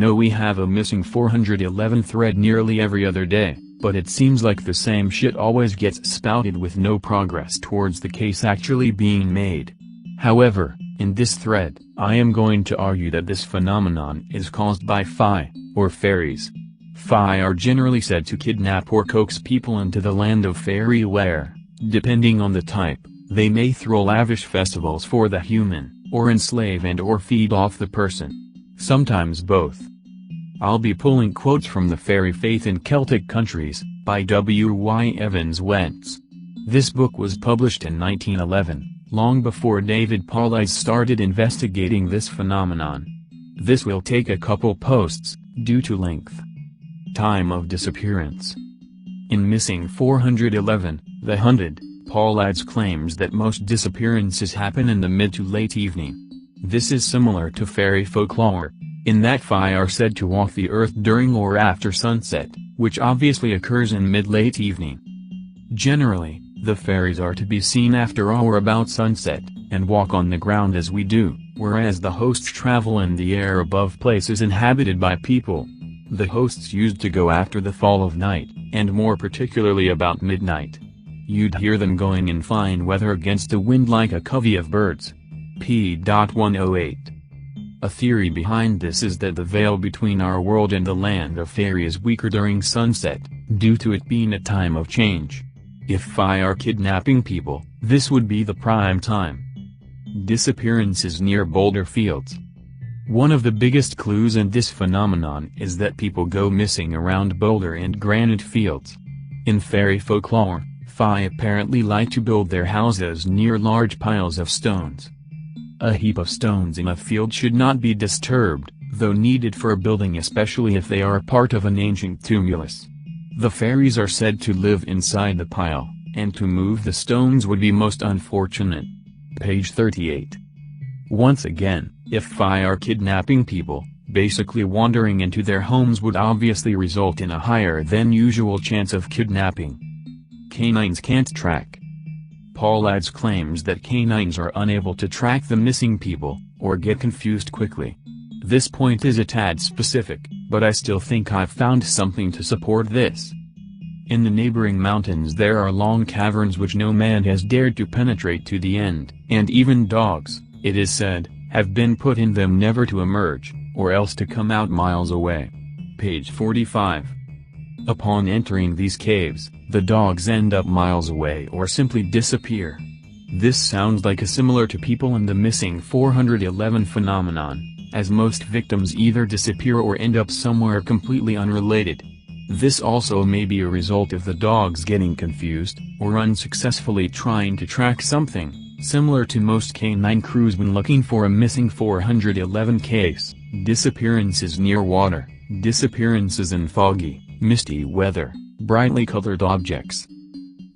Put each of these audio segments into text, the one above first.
know we have a missing 411 thread nearly every other day, but it seems like the same shit always gets spouted with no progress towards the case actually being made. However, in this thread, I am going to argue that this phenomenon is caused by Fae, or fairies. Fae are generally said to kidnap or coax people into the land of Faerie where, depending on the type, they may throw lavish festivals for the human, or enslave and/or feed off the person. Sometimes both. I'll be pulling quotes from the Fairy Faith in Celtic Countries, by W. Y. Evans Wentz. This book was published in 1911, long before David Paulides started investigating this phenomenon. This will take a couple posts, due to length. Time of disappearance. In Missing 411, The Hunted, Paulides claims that most disappearances happen in the mid to late evening. This is similar to fairy folklore, in that Fae are said to walk the earth during or after sunset, which obviously occurs in mid-late evening. Generally, the fairies are to be seen after or about sunset, and walk on the ground as we do, whereas the hosts travel in the air above places inhabited by people. The hosts used to go after the fall of night, and more particularly about midnight. You'd hear them going in fine weather against the wind like a covey of birds. p.108. A theory behind this is that the veil between our world and the land of Faerie is weaker during sunset, due to it being a time of change. If Fae are kidnapping people, this would be the prime time. Disappearances near boulder fields. One of the biggest clues in this phenomenon is that people go missing around boulder and granite fields. In fairy folklore, Fae apparently like to build their houses near large piles of stones. A heap of stones in a field should not be disturbed, though needed for a building, especially if they are part of an ancient tumulus. The fairies are said to live inside the pile, and to move the stones would be most unfortunate. Page 38. Once again, if Fae are kidnapping people, basically wandering into their homes would obviously result in a higher than usual chance of kidnapping. Canines can't track. Paulides claims that canines are unable to track the missing people, or get confused quickly. This point is a tad specific, but I still think I've found something to support this. In the neighboring mountains there are long caverns which no man has dared to penetrate to the end, and even dogs, it is said, have been put in them never to emerge, or else to come out miles away. Page 45. Upon entering these caves, the dogs end up miles away or simply disappear. This sounds like a similar to people in the Missing 411 phenomenon, as most victims either disappear or end up somewhere completely unrelated. This also may be a result of the dogs getting confused, or unsuccessfully trying to track something, similar to most canine crews when looking for a Missing 411 case. Disappearances near water, disappearances in foggy, misty weather, brightly colored objects.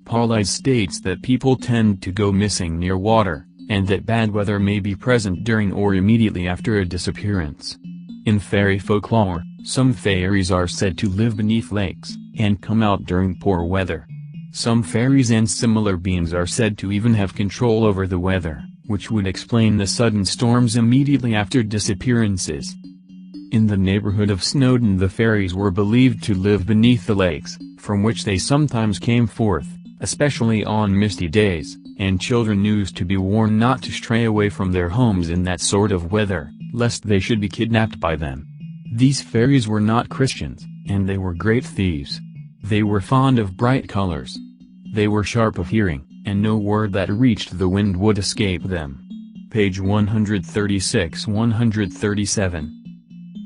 Paulides states that people tend to go missing near water, and that bad weather may be present during or immediately after a disappearance. In fairy folklore, some fairies are said to live beneath lakes, and come out during poor weather. Some fairies and similar beings are said to even have control over the weather, which would explain the sudden storms immediately after disappearances. In the neighborhood of Snowdon the fairies were believed to live beneath the lakes, from which they sometimes came forth, especially on misty days, and children used to be warned not to stray away from their homes in that sort of weather, lest they should be kidnapped by them. These fairies were not Christians, and they were great thieves. They were fond of bright colors. They were sharp of hearing, and no word that reached the wind would escape them. Page 136-137.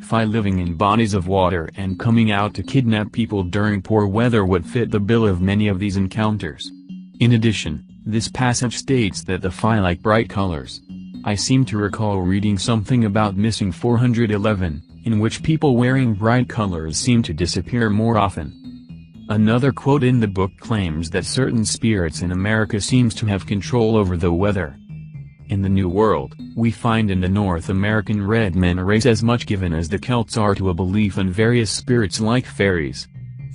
Fae living in bodies of water and coming out to kidnap people during poor weather would fit the bill of many of these encounters. In addition, this passage states that the Fae like bright colors. I seem to recall reading something about Missing 411, in which people wearing bright colors seem to disappear more often. Another quote in the book claims that certain spirits in America seems to have control over the weather. In the New World, we find in the North American Red Men race as much given as the Celts are to a belief in various spirits like fairies.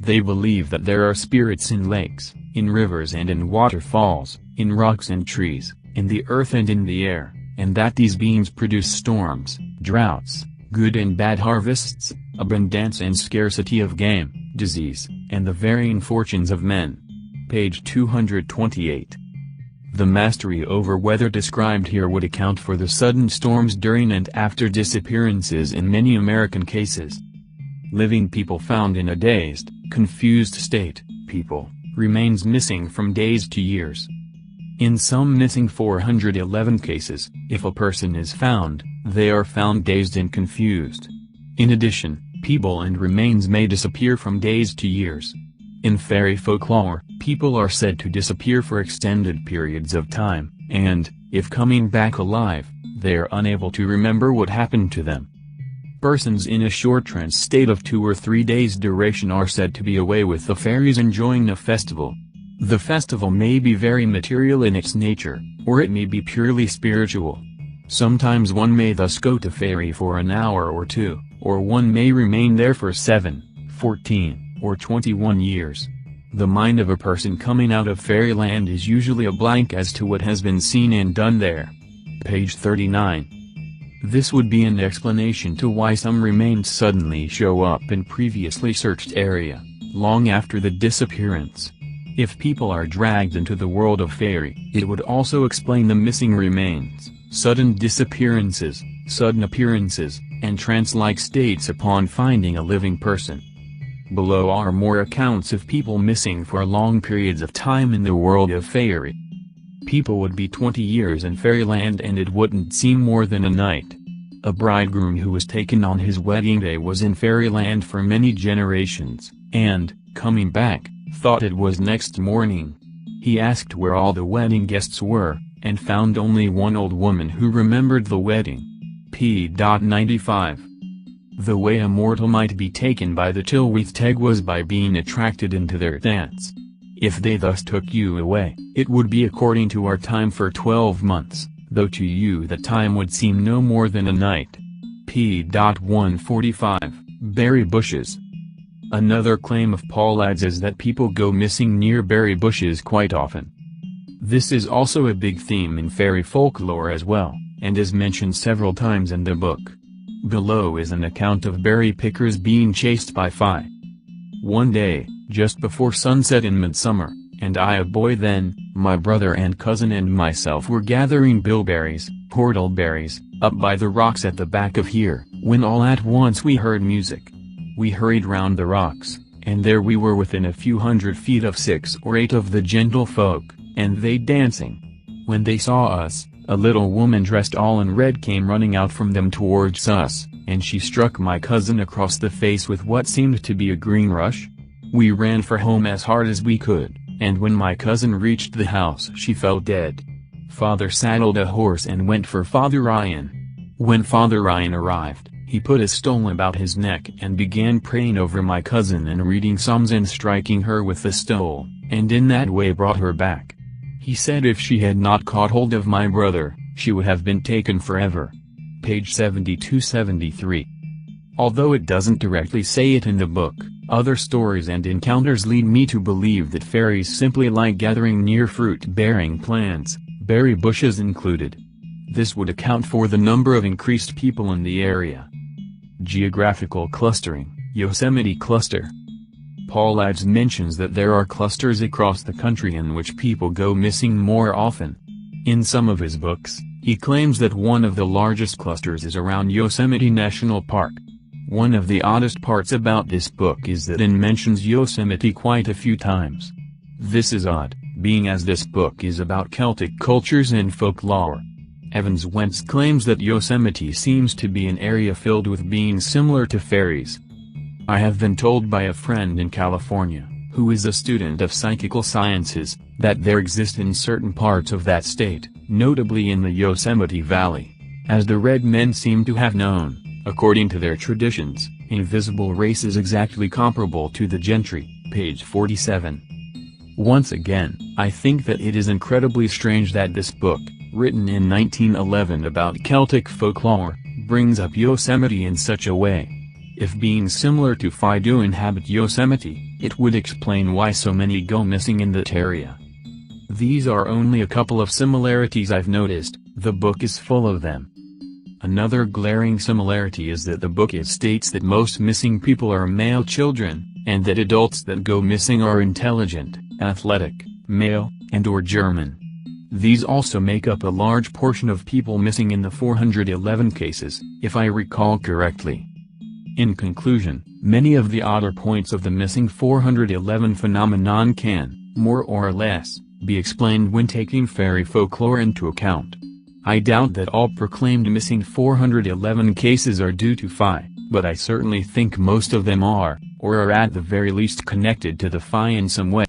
They believe that there are spirits in lakes, in rivers and in waterfalls, in rocks and trees, in the earth and in the air, and that these beings produce storms, droughts, good and bad harvests, abundance and scarcity of game, disease, and the varying fortunes of men. Page 228. The mastery over weather described here would account for the sudden storms during and after disappearances in many American cases. Living people found in a dazed, confused state, people, remains missing from days to years. In some missing 411 cases, if a person is found, they are found dazed and confused. In addition, people and remains may disappear from days to years. In fairy folklore, people are said to disappear for extended periods of time, and, if coming back alive, they are unable to remember what happened to them. Persons in a short trance state of 2 or 3 days duration are said to be away with the fairies enjoying a festival. The festival may be very material in its nature, or it may be purely spiritual. Sometimes one may thus go to Faerie for an hour or two, or one may remain there for 7, 14, or 21 years. The mind of a person coming out of fairyland is usually a blank as to what has been seen and done there. Page 39. This would be an explanation to why some remains suddenly show up in previously searched area, long after the disappearance. If people are dragged into the world of Faerie, it would also explain the missing remains, sudden disappearances, sudden appearances, and trance-like states upon finding a living person. Below are more accounts of people missing for long periods of time in the world of Faerie. People would be 20 years in fairyland and it wouldn't seem more than a night. A bridegroom who was taken on his wedding day was in fairyland for many generations, and, coming back, thought it was next morning. He asked where all the wedding guests were, and found only one old woman who remembered the wedding. P. 95. The way a mortal might be taken by the Tilwith was by being attracted into their dance. If they thus took you away, it would be according to our time for 12 months, though to you the time would seem no more than a night. P. 145. Berry bushes. Another claim of Paulad's is that people go missing near berry bushes quite often. This is also a big theme in fairy folklore as well, and is mentioned several times in the book. Below is an account of berry pickers being chased by Fae. One day, just before sunset in midsummer, and I a boy then, my brother and cousin and myself were gathering bilberries, whortleberries, up by the rocks at the back of here, when all at once we heard music. We hurried round the rocks, and there we were within a few 100 feet of 6 or 8 of the gentlefolk, and they dancing. When they saw us, a little woman dressed all in red came running out from them towards us, and she struck my cousin across the face with what seemed to be a green rush. We ran for home as hard as we could, and when my cousin reached the house she fell dead. Father saddled a horse and went for Father Ryan. When Father Ryan arrived, he put a stole about his neck and began praying over my cousin and reading psalms and striking her with the stole, and in that way brought her back. He said if she had not caught hold of my brother, she would have been taken forever. Page 72-73. Although it doesn't directly say it in the book, other stories and encounters lead me to believe that fairies simply like gathering near fruit-bearing plants, berry bushes included. This would account for the number of increased people in the area. Geographical clustering, Yosemite cluster. Paulad's mentions that there are clusters across the country in which people go missing more often. In some of his books, he claims that one of the largest clusters is around Yosemite National Park. One of the oddest parts about this book is that it mentions Yosemite quite a few times. This is odd, being as this book is about Celtic cultures and folklore. Evans Wentz claims that Yosemite seems to be an area filled with beings similar to fairies. I have been told by a friend in California, who is a student of psychical sciences, that there exist in certain parts of that state, notably in the Yosemite Valley, as the red men seem to have known, according to their traditions, invisible races exactly comparable to the gentry. Page 47. Once again, I think that it is incredibly strange that this book, written in 1911 about Celtic folklore, brings up Yosemite in such a way. If beings similar to Fae do inhabit Yosemite, it would explain why so many go missing in that area. These are only a couple of similarities I've noticed, the book is full of them. Another glaring similarity is that the book states that most missing people are male children, and that adults that go missing are intelligent, athletic, male, and/or German. These also make up a large portion of people missing in the 411 cases, if I recall correctly. In conclusion, many of the odder points of the missing 411 phenomenon can, more or less, be explained when taking fairy folklore into account. I doubt that all proclaimed missing 411 cases are due to Fae, but I certainly think most of them are, or are at the very least connected to the Fae in some way.